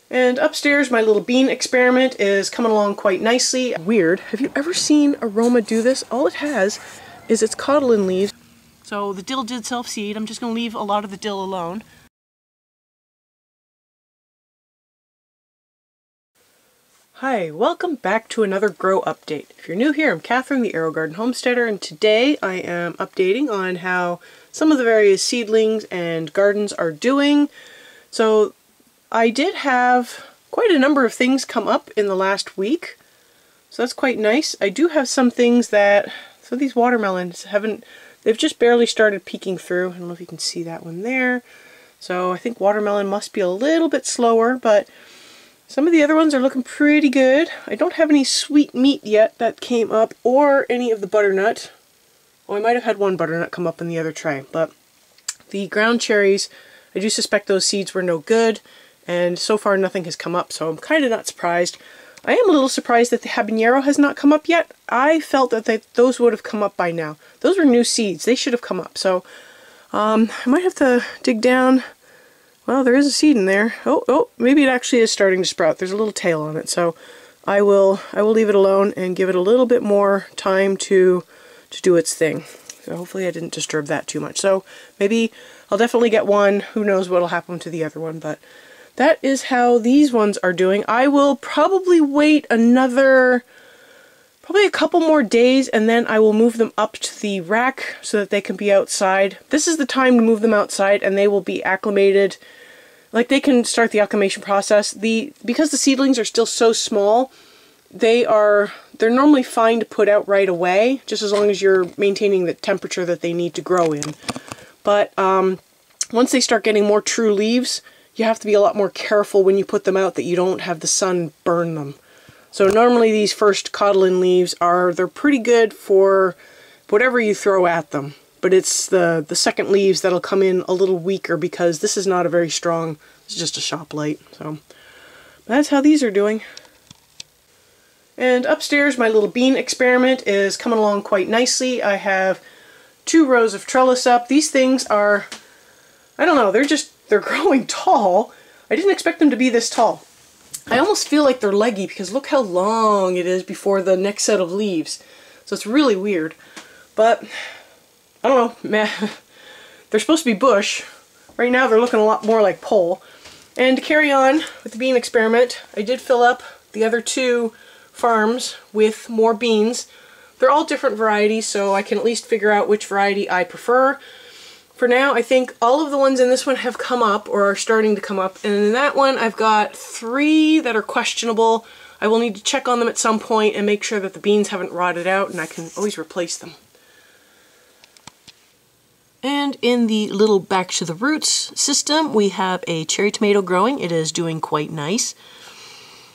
And upstairs, my little bean experiment is coming along quite nicely. Weird. Have you ever seen aroma do this? All it has is its codlin leaves. So the dill did self-seed. I'm just going to leave a lot of the dill alone. Hi, welcome back to another grow update. If you're new here, I'm Kathryn, the Aerogarden Homesteader, and today I am updating on how some of the various seedlings and gardens are doing. So I did have quite a number of things come up in the last week, so that's quite nice. I do have some things that, so these watermelons they've just barely started peeking through. I don't know if you can see that one there. So I think watermelon must be a little bit slower, but some of the other ones are looking pretty good. I don't have any sweet meat yet that came up, or any of the butternut. Oh, I might have had one butternut come up in the other tray, but the ground cherries, I do suspect those seeds were no good, and so far nothing has come up, so I'm kind of not surprised. I am a little surprised that the habanero has not come up yet. I felt that those would have come up by now. Those were new seeds. They should have come up, so I might have to dig down. Well, there is a seed in there. Oh, maybe it actually is starting to sprout. There's a little tail on it, so I will leave it alone and give it a little bit more time to do its thing. So hopefully I didn't disturb that too much. So maybe I'll definitely get one. Who knows what'll happen to the other one, but that is how these ones are doing. I will probably wait probably a couple more days, and then I will move them up to the rack so that they can be outside. This is the time to move them outside, and they will be acclimated. Like, they can start the acclimation process. Because the seedlings are still so small, they're normally fine to put out right away, just as long as you're maintaining the temperature that they need to grow in. But once they start getting more true leaves, you have to be a lot more careful when you put them out that you don't have the sun burn them. So normally these first codlin leaves they're pretty good for whatever you throw at them. But it's the second leaves that'll come in a little weaker, because this is not a very strong, it's just a shop light. So that's how these are doing. And upstairs, my little bean experiment is coming along quite nicely. I have 2 rows of trellis up. These things are, I don't know, they're growing tall. I didn't expect them to be this tall. I almost feel like they're leggy, because look how long it is before the next set of leaves. So it's really weird. But I don't know, man. They're supposed to be bush. Right now they're looking a lot more like pole. And to carry on with the bean experiment, I did fill up the other 2 farms with more beans. They're all different varieties, so I can at least figure out which variety I prefer. For now, I think all of the ones in this one have come up, or are starting to come up, and in that one I've got 3 that are questionable. I will need to check on them at some point and make sure that the beans haven't rotted out, and I can always replace them. And in the little back to the roots system, we have a cherry tomato growing. It is doing quite nice.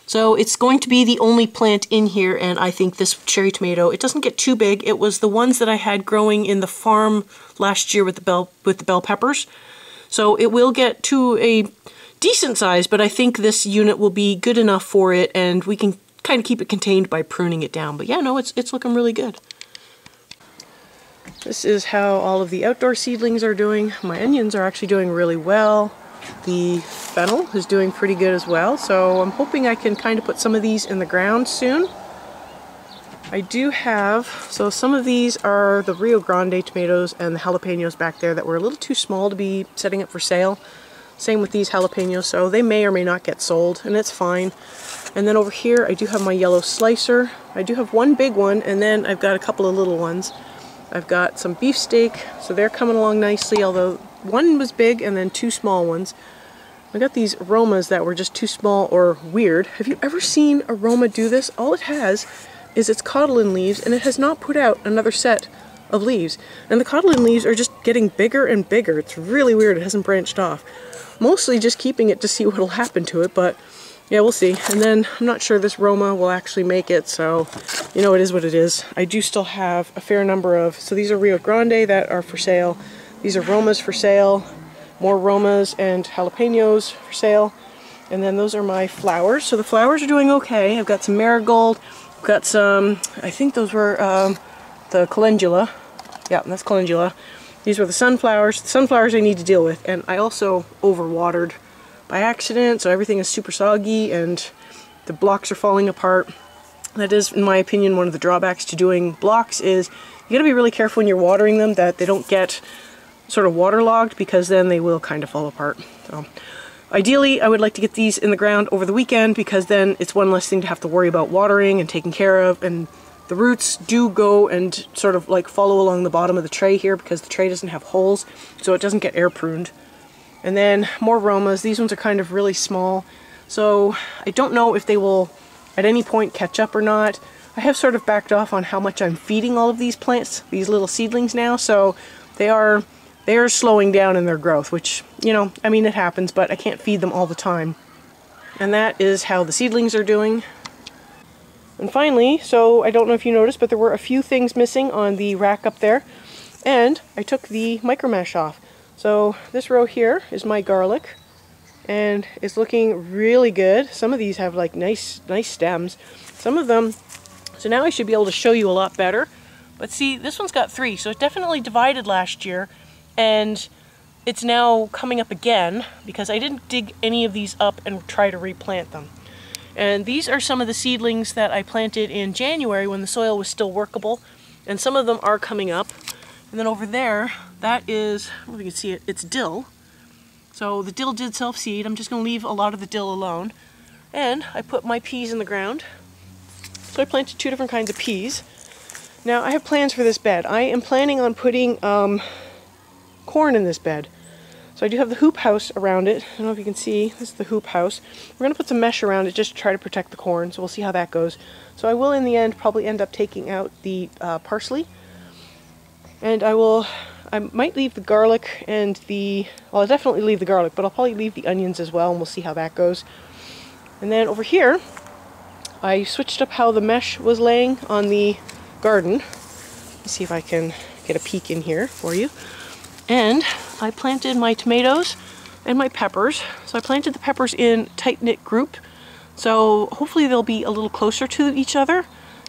So it's going to be the only plant in here, and I think this cherry tomato, it doesn't get too big. It was the ones that I had growing in the farm last year with the bell peppers. So it will get to a decent size, but I think this unit will be good enough for it, and we can kind of keep it contained by pruning it down. But yeah, no, it's looking really good. This is how all of the outdoor seedlings are doing. My onions are actually doing really well. The fennel is doing pretty good as well, so I'm hoping I can kind of put some of these in the ground soon. I do have, so some of these are the Rio Grande tomatoes and the jalapenos back there that were a little too small to be setting up for sale. Same with these jalapenos, so they may or may not get sold, and it's fine. And then over here I do have my yellow slicer. I do have one big one, and then I've got a couple of little ones. I've got some beefsteak, so they're coming along nicely, although one was big and then 2 small ones. I got these aromas that were just too small or weird. Have you ever seen aroma do this? All it has is its codlin leaves, and it has not put out another set of leaves. And the codlin leaves are just getting bigger and bigger. It's really weird. It hasn't branched off. Mostly just keeping it to see what will happen to it, but yeah, we'll see. And then I'm not sure this Roma will actually make it, so you know, it is what it is. I do still have a fair number of, so these are Rio Grande that are for sale. These are Romas for sale. More Romas and jalapenos for sale. And then those are my flowers. So the flowers are doing okay. I've got some marigold. I've got some, I think those were the calendula. Yeah, that's calendula. These were the sunflowers. The sunflowers I need to deal with. And I also overwatered by accident, so everything is super soggy and the blocks are falling apart. That is, in my opinion, one of the drawbacks to doing blocks is you gotta be really careful when you're watering them that they don't get sort of waterlogged, because then they will kind of fall apart. So ideally, I would like to get these in the ground over the weekend, because then it's one less thing to have to worry about watering and taking care of, and the roots do go and sort of like follow along the bottom of the tray here because the tray doesn't have holes, so it doesn't get air pruned. And then more Romas. These ones are kind of really small, so I don't know if they will at any point catch up or not. I have sort of backed off on how much I'm feeding all of these plants, these little seedlings now, so they are slowing down in their growth, which, you know, I mean, it happens, but I can't feed them all the time. And that is how the seedlings are doing. And finally, so I don't know if you noticed, but there were a few things missing on the rack up there, and I took the micro mesh off. So this row here is my garlic, and it's looking really good. Some of these have like nice stems. Some of them, so now I should be able to show you a lot better. But see, this one's got 3, so it definitely divided last year, and it's now coming up again because I didn't dig any of these up and try to replant them. And these are some of the seedlings that I planted in January when the soil was still workable, and some of them are coming up. And then over there, that is, I don't know if you can see it, it's dill. So the dill did self-seed. I'm just going to leave a lot of the dill alone. And I put my peas in the ground. So I planted 2 different kinds of peas. Now I have plans for this bed. I am planning on putting corn in this bed. So I do have the hoop house around it. I don't know if you can see, this is the hoop house. We're going to put some mesh around it just to try to protect the corn, so we'll see how that goes. So I will in the end probably end up taking out the parsley. And I might leave the garlic and well, I'll definitely leave the garlic, but I'll probably leave the onions as well, and we'll see how that goes. And then over here, I switched up how the mesh was laying on the garden. Let's see if I can get a peek in here for you. And I planted my tomatoes and my peppers. So I planted the peppers in tight-knit group, so hopefully they'll be a little closer to each other,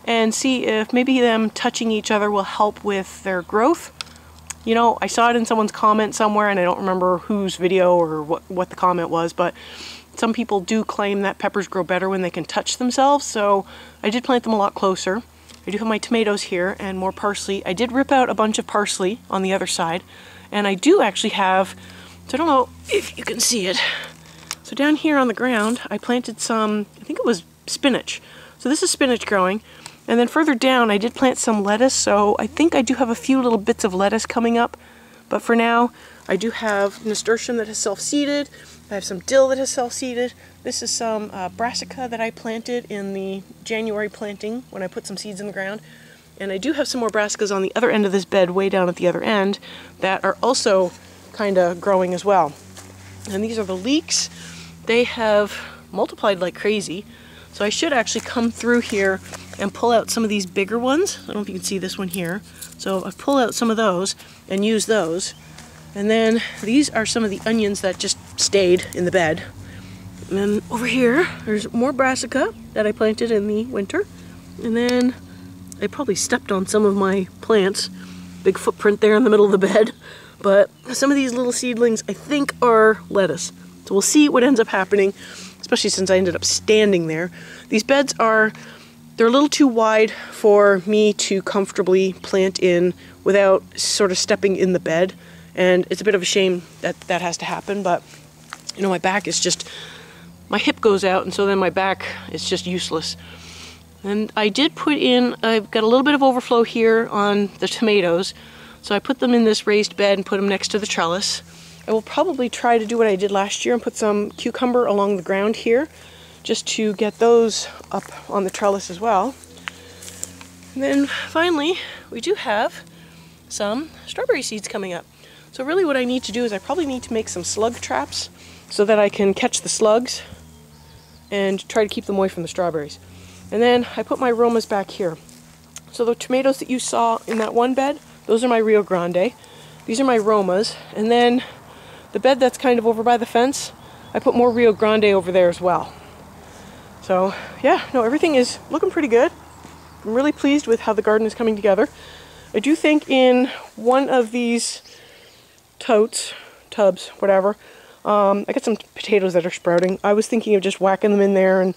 and see if maybe them touching each other will help with their growth. You know, I saw it in someone's comment somewhere, and I don't remember whose video or what the comment was, but some people do claim that peppers grow better when they can touch themselves, so I did plant them a lot closer. I do have my tomatoes here and more parsley. I did rip out a bunch of parsley on the other side, and I do actually have, so I don't know if you can see it. So down here on the ground, I planted some, I think it was spinach. So this is spinach growing. And then further down, I did plant some lettuce, so I think I do have a few little bits of lettuce coming up. But for now, I do have nasturtium that has self-seeded. I have some dill that has self-seeded. This is some brassica that I planted in the January planting when I put some seeds in the ground. And I do have some more brassicas on the other end of this bed, way down at the other end, that are also kind of growing as well. And these are the leeks. They have multiplied like crazy. So I should actually come through here and pull out some of these bigger ones. I don't know if you can see this one here. So I've pulled out some of those and used those. And then these are some of the onions that just stayed in the bed. And then over here, there's more brassica that I planted in the winter. And then I probably stepped on some of my plants. Big footprint there in the middle of the bed. But some of these little seedlings I think are lettuce. So we'll see what ends up happening, especially since I ended up standing there. These beds they're a little too wide for me to comfortably plant in without sort of stepping in the bed. And it's a bit of a shame that that has to happen, but you know, my back is just, my hip goes out, and so then my back is just useless. And I did put in, I've got a little bit of overflow here on the tomatoes, so I put them in this raised bed and put them next to the trellis. I will probably try to do what I did last year and put some cucumber along the ground here, just to get those up on the trellis as well. And then finally, we do have some strawberry seeds coming up. So really what I need to do is I probably need to make some slug traps so that I can catch the slugs and try to keep them away from the strawberries. And then I put my Romas back here. So the tomatoes that you saw in that one bed, those are my Rio Grande. These are my Romas. And then the bed that's kind of over by the fence, I put more Rio Grande over there as well. So yeah, no, everything is looking pretty good. I'm really pleased with how the garden is coming together. I do think in one of these tubs, whatever, I got some potatoes that are sprouting. I was thinking of just whacking them in there and,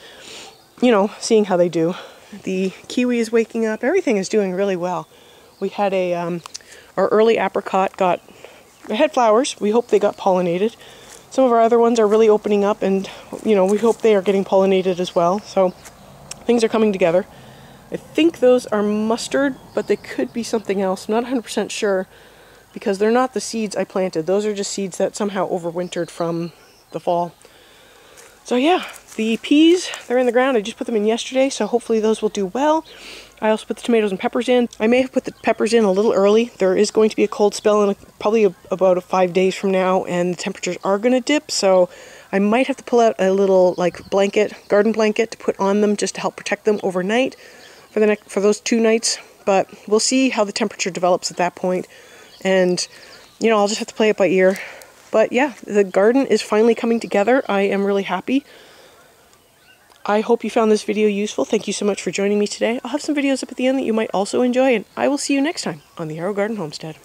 you know, seeing how they do. The kiwi is waking up. Everything is doing really well. We had our early apricot had flowers. We hope they got pollinated. Some of our other ones are really opening up, and, you know, we hope they are getting pollinated as well. So things are coming together. I think those are mustard, but they could be something else. I'm not 100% sure, because they're not the seeds I planted. Those are just seeds that somehow overwintered from the fall. So yeah, the peas, they're in the ground. I just put them in yesterday, so hopefully those will do well. I also put the tomatoes and peppers in. I may have put the peppers in a little early. There is going to be a cold spell in probably about 5 days from now, and the temperatures are going to dip, so I might have to pull out a little like garden blanket to put on them just to help protect them overnight for those 2 nights. But we'll see how the temperature develops at that point, and you know, I'll just have to play it by ear. But yeah, the garden is finally coming together. I am really happy. I hope you found this video useful. Thank you so much for joining me today. I'll have some videos up at the end that you might also enjoy, and I will see you next time on the Aerogarden Homestead.